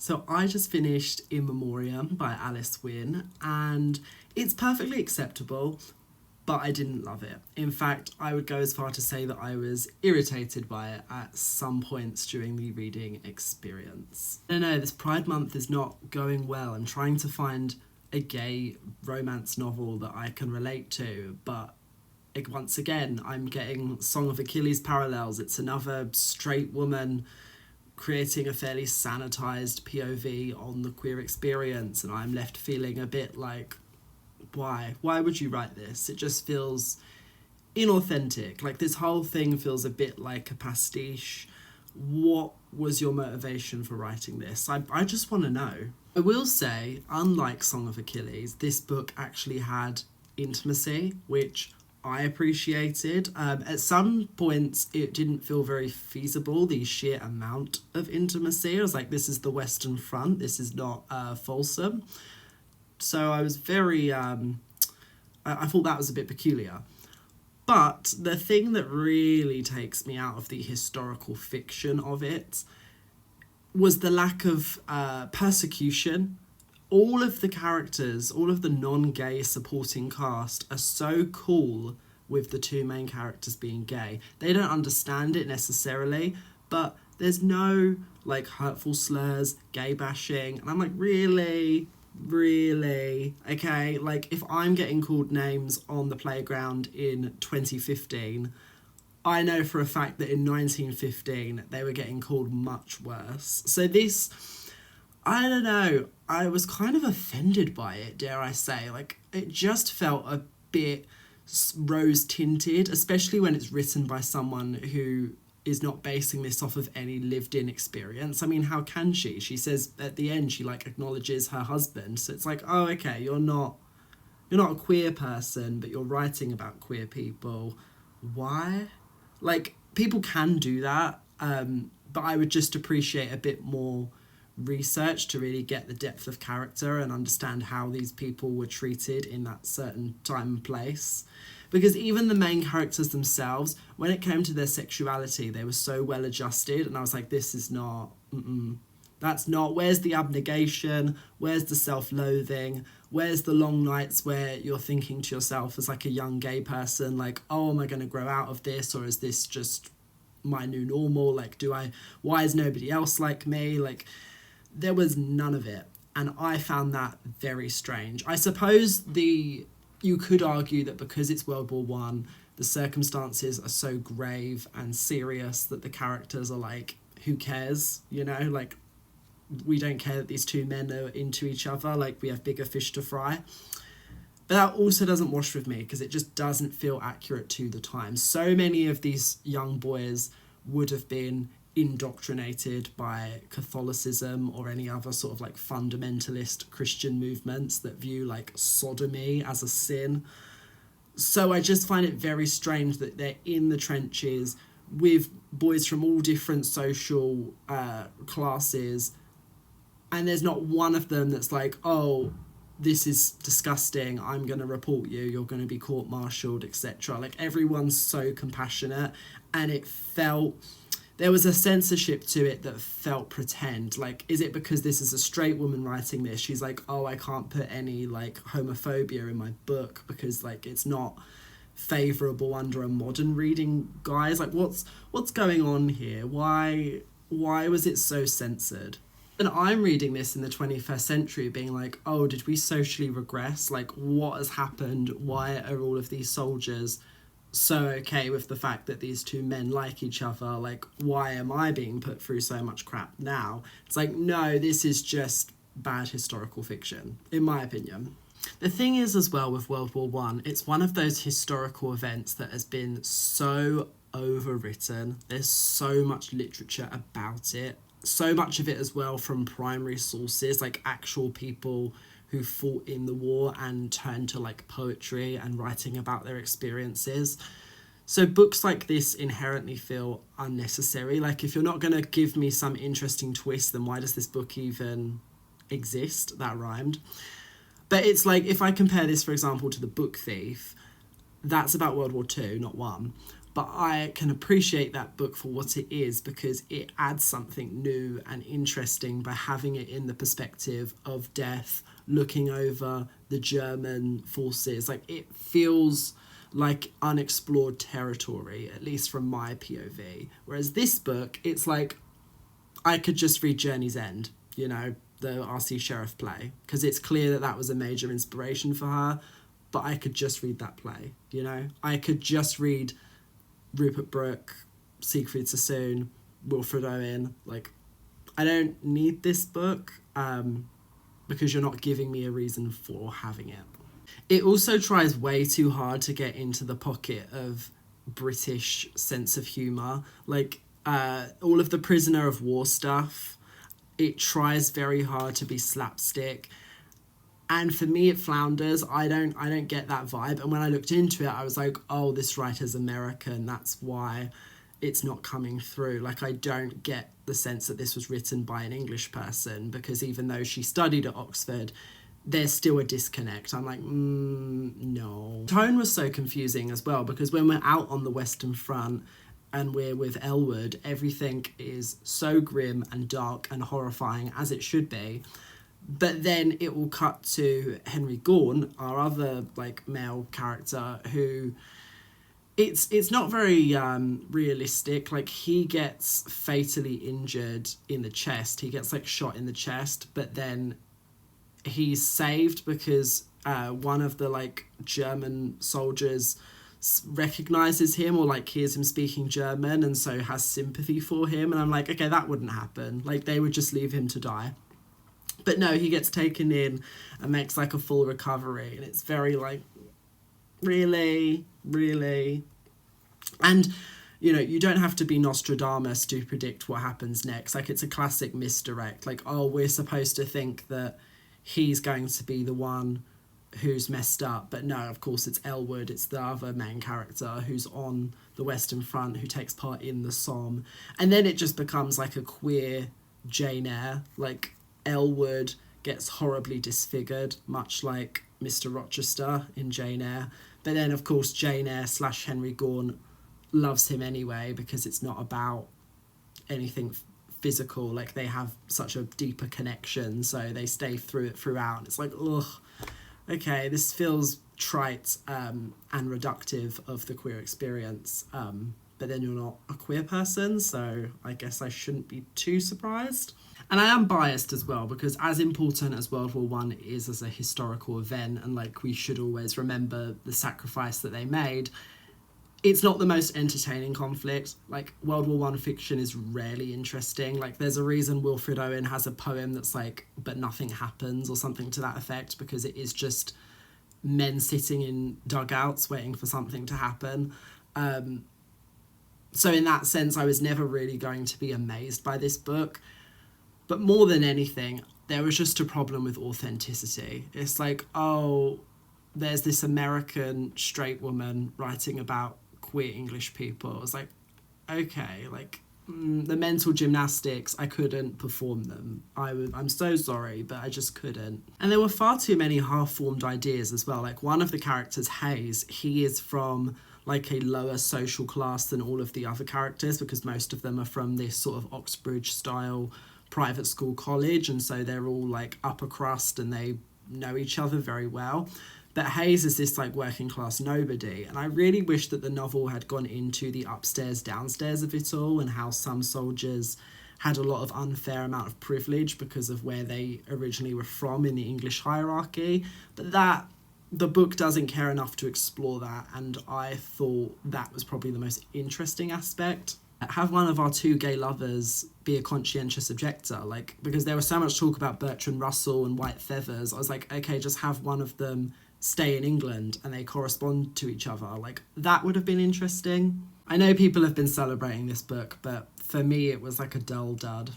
So I just finished In Memoriam by Winn, and it's perfectly acceptable, but I didn't love it. In fact, I would go as far to say that I was irritated by it at some points during the reading experience. I don't know, this Pride Month is not going well. I'm trying to find a gay romance novel that I can relate to, but once again, I'm getting Song of Achilles parallels. It's another straight woman creating a fairly sanitized POV on the queer experience, and I'm left feeling a bit like, why? Why would you write this? It just feels inauthentic. Like, this whole thing feels a bit like a pastiche. What was your motivation for writing this? I just want to know. I will say, unlike Song of Achilles, this book actually had intimacy, which I appreciated. At some points, it didn't feel very feasible, the sheer amount of intimacy. I was like, this is the Western Front, this is not Folsom. So I was very, I thought that was a bit peculiar. But the thing that really takes me out of the historical fiction of it was the lack of persecution. All of the characters, all of the non-gay supporting cast are so cool with the two main characters being gay. They don't understand it necessarily, but there's no like hurtful slurs, gay bashing, and I'm like, really? Okay, like, if I'm getting called names on the playground in 2015, I know for a fact that in 1915 they were getting called much worse. So this, I don't know, I was kind of offended by it, dare I say. Like, it just felt a bit rose tinted, especially when it's written by someone who is not basing this off of any lived-in experience. I mean, how can she? She says at the end, she like acknowledges her husband. So it's like, oh, okay, you're not a queer person, but you're writing about queer people. Why? Like, people can do that, but I would just appreciate a bit more research to really get the depth of character and understand how these people were treated in that certain time and place. Because even the main characters themselves, when it came to their sexuality, they were so well adjusted, and I was like, this is not, that's not, where's the abnegation, where's the self-loathing, where's the long nights where you're thinking to yourself as like a young gay person, like, oh, am I going to grow out of this, or is this just my new normal? Like, why is nobody else like me? Like, there was none of it, and I found that very strange. I suppose you could argue that because it's World War One, the circumstances are so grave and serious that the characters are like, who cares? You know, like, we don't care that these two men are into each other, like, we have bigger fish to fry. But that also doesn't wash with me, because it just doesn't feel accurate to the time. So many of these young boys would have been indoctrinated by Catholicism or any other sort of like fundamentalist Christian movements that view like sodomy as a sin. So I just find it very strange that they're in the trenches with boys from all different social classes, and there's not one of them that's like, oh, this is disgusting, I'm going to report you, you're going to be court-martialed, etc. Like, everyone's so compassionate, and it felt, there was a censorship to it that felt pretend. Like, is it because this is a straight woman writing this? She's like, oh, I can't put any like homophobia in my book because like it's not favourable under a modern reading guise. Like, what's going on here? Why was it so censored? And I'm reading this in the 21st century being like, oh, did we socially regress? Like, what has happened? Why are all of these soldiers so okay with the fact that these two men like each other? Like, why am I being put through so much crap now? It's like, no, this is just bad historical fiction, in my opinion. The thing is as well with World War One, it's one of those historical events that has been so overwritten. There's so much literature about it. So much of it as well from primary sources, like actual people who fought in the war and turned to like poetry and writing about their experiences. So books like this inherently feel unnecessary. Like, if you're not going to give me some interesting twist, then why does this book even exist? That rhymed. But it's like, if I compare this, for example, to The Book Thief, that's about World War Two, not One. But I can appreciate that book for what it is, because it adds something new and interesting by having it in the perspective of death, looking over the German forces. Like, it feels like unexplored territory, at least from my POV. Whereas this book, it's like, I could just read Journey's End, you know, the R.C. Sheriff play, because it's clear that that was a major inspiration for her, but I could just read that play, you know? I could just read Rupert Brooke, Siegfried Sassoon, Wilfred Owen. Like, I don't need this book, because you're not giving me a reason for having it. It also tries way too hard to get into the pocket of British sense of humour. Like, all of the prisoner of war stuff, it tries very hard to be slapstick. And for me, it flounders. I don't get that vibe. And when I looked into it, I was like, oh, this writer's American. That's why it's not coming through. Like, I don't get the sense that this was written by an English person, because even though she studied at Oxford, there's still a disconnect. I'm like, no. Tone was so confusing as well, because when we're out on the Western Front and we're with Elwood, everything is so grim and dark and horrifying, as it should be. But then it will cut to Henry Gorn, our other like male character, who it's not very realistic. Like, he gets fatally injured in the chest. He gets like shot in the chest, but then he's saved because one of the like German soldiers recognizes him, or like hears him speaking German, and so has sympathy for him. And I'm like, okay, that wouldn't happen. Like, they would just leave him to die. But no, he gets taken in and makes like a full recovery, and it's very like, really. And, you know, you don't have to be Nostradamus to predict what happens next. Like, it's a classic misdirect. Like, oh, we're supposed to think that he's going to be the one who's messed up. But no, of course, it's Elwood. It's the other main character who's on the Western Front, who takes part in the Somme. And then it just becomes like a queer Jane Eyre. Like, Elwood gets horribly disfigured, much like Mr. Rochester in Jane Eyre. But then, of course, Jane Eyre / Henry Gorn loves him anyway, because it's not about anything physical. Like, they have such a deeper connection, so they stay through it throughout. And it's like, ugh, okay, this feels trite and reductive of the queer experience. But then you're not a queer person, so I guess I shouldn't be too surprised. And I am biased as well, because as important as World War One is as a historical event, and like we should always remember the sacrifice that they made, it's not the most entertaining conflict. Like, World War One fiction is rarely interesting. Like, there's a reason Wilfred Owen has a poem that's like, but nothing happens, or something to that effect, because it is just men sitting in dugouts waiting for something to happen. So in that sense, I was never really going to be amazed by this book. But more than anything, there was just a problem with authenticity. It's like, oh, there's this American straight woman writing about queer English people. I was like, okay, like, the mental gymnastics, I couldn't perform them. I'm so sorry, but I just couldn't. And there were far too many half-formed ideas as well. Like, one of the characters, Hayes, he is from like a lower social class than all of the other characters, because most of them are from this sort of Oxbridge style private school college, and so they're all like upper crust and they know each other very well. But Hayes is this like working class nobody, and I really wish that the novel had gone into the upstairs downstairs of it all, and how some soldiers had a lot of unfair amount of privilege because of where they originally were from in the English hierarchy. But that the book doesn't care enough to explore that, and I thought that was probably the most interesting aspect. Have one of our two gay lovers be a conscientious objector, like, because there was so much talk about Bertrand Russell and White Feathers. I was like, okay, just have one of them stay in England and they correspond to each other. Like, that would have been interesting. I know people have been celebrating this book, but for me it was like a dull dud.